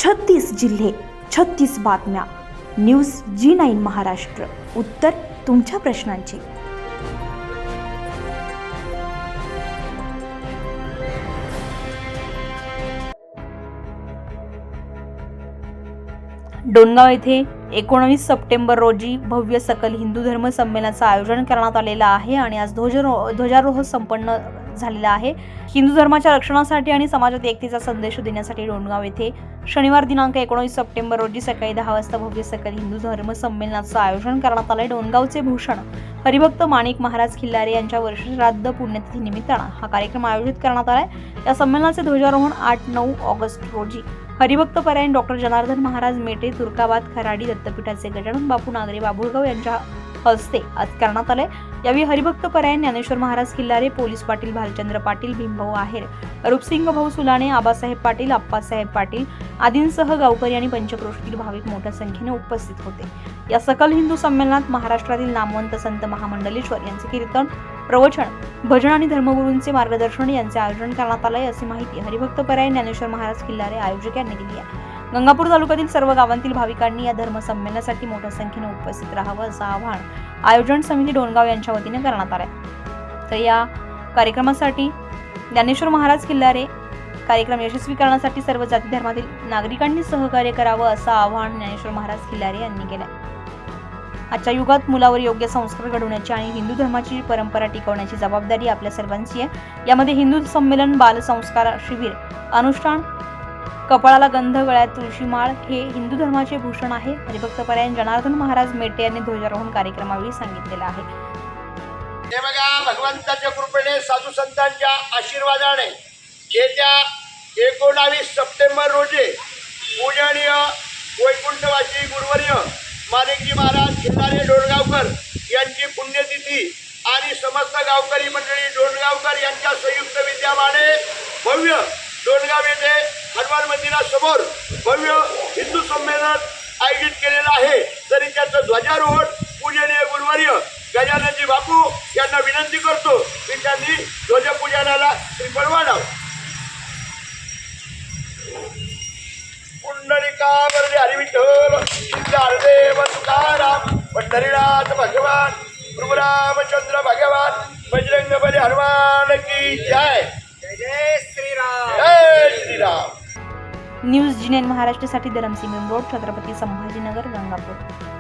36 जिल्हे, 36 बातम्या. News G9 Maharashtra. उत्तर तुमच्या प्रश्नांची. डोणगाव येथे 19 सप्टेंबर रोजी भव्य सकल हिंदू धर्म संमेलनाचं आयोजन करण्यात आलेलं आहे आणि आज ध्वजारोहण संपन्न झालेला आहे. हिंदू धर्माच्या रक्षणासाठी आणि समाजात एकतेचा संदेश देण्यासाठी डोणगाव येथे शनिवार दिनांक 19 सप्टेंबर रोजी सकाळी 10 वाजता भव्य सकल हिंदू धर्म संमेलनाचं आयोजन करण्यात आले. डोणगावचे भूषण हरिभक्त माणिक महाराज खिल्लारे यांच्या वर्षश्राद्ध पुण्यतिथी निमित्तानं हा कार्यक्रम आयोजित करण्यात आलाय. या संमेलनाचे ध्वजारोहण 8-9 ऑगस्ट रोजी हरिभक्त परायण डॉक्टर जनार्दन महाराज मेटे, तुर्काबाद, खराडी दत्तपीठाचे गजानन बापू नागरे बाबुळगाव यांच्या हस्ते आज करण्यात आले. यावेळी हरिभक्त परायण ज्ञानेश्वर महाराज खिल्लारे, पोलीस पाटील भालचंद्र पाटील, भीमभाऊ आहेर, रूपसिंग भाऊ सुलाणे, आबासाहेब पाटील, अप्पासाहेब पाटील आदींसह गावकरी आणि पंचक्रोशीतील भाविक मोठ्या संख्येने उपस्थित होते. या सकल हिंदू संमेलनात महाराष्ट्रातील नामवंत संत महामंडलेश्वर यांचे कीर्तन, प्रवचन, भजन आणि धर्मगुरूंचे मार्गदर्शन यांचे आयोजन करण्यात आले, अशी माहिती हरिभक्त परायण ज्ञानेश्वर महाराज खिल्लारे आयोजक यांनी दिली आहे. गंगापूर तालुक्यातील सर्व गावांतील भाविकांनी या धर्म संमेलनासाठी मोठ्या संख्येने उपस्थित राहावं असं आवाहन आयोजन समिती डोणगाव यांच्या वतीने करण्यात आले. तर या कार्यक्रमासाठी ज्ञानेश्वर महाराज खिल्लारे कार्यक्रम यशस्वी करण्यासाठी सर्व जाती धर्मातील नागरिकांनी सहकार्य करावं असं आवाहन ज्ञानेश्वर महाराज खिल्लारे यांनी केलं. आजच्या युगात मुलावर योग्य संस्कार घडवण्याची आणि हिंदू धर्माची परंपरा टिकवण्याची जबाबदारी आपल्या सर्वांची आहे. यामध्ये हिंदू संमेलन, बाल संस्कार शिबिर, अनुष्ठान, कपाळाला गंध, गळ्यात तुळशीमाळ हे हिंदू धर्माचे भूषण आहे. हरिभक्त परायण जनार्दन महाराज मेटे यांनी ध्वजारोहण कार्यक्रमावेळी सांगितलेलं आहे. हे बघा, भगवंताच्या कृपेने, साधू संतांच्या आशीर्वादाने येत्या 19 सप्टेंबर रोजी पूजनीय वैकुंठवासी गुरुवर्य माणिकजी महाराज खिल्लारे डोणगावकर यांची पुण्यतिथी आणि समस्त गावकरी मंडळी डोणगावकर यांच्या संयुक्त विद्यमाने भव्य डोणगाव येथे हनुमान मंदिरासमोर भव्य हिंदू संमेलन आयोजित केलेलं आहे. तरी त्याचं ध्वजारोहण पूजनीय गुरुवर्य गजाननजी बापू यांना विनंती करतो की त्यांनी ध्वजपूजनाला श्रीफळ वाढावं. पुंडलिका वरदे हरिविठ्ठल, हरदेव तुकाराम, पंढरीनाथ भगवान, प्रभुरामचंद्र भगवान, बजरंग बली हनुमान की जय. जय श्रीराम. जय श्रीराम. न्यूज G9 महाराष्ट्रासाठी धरमसिंग रोड, छत्रपती संभाजीनगर, गंगापूर.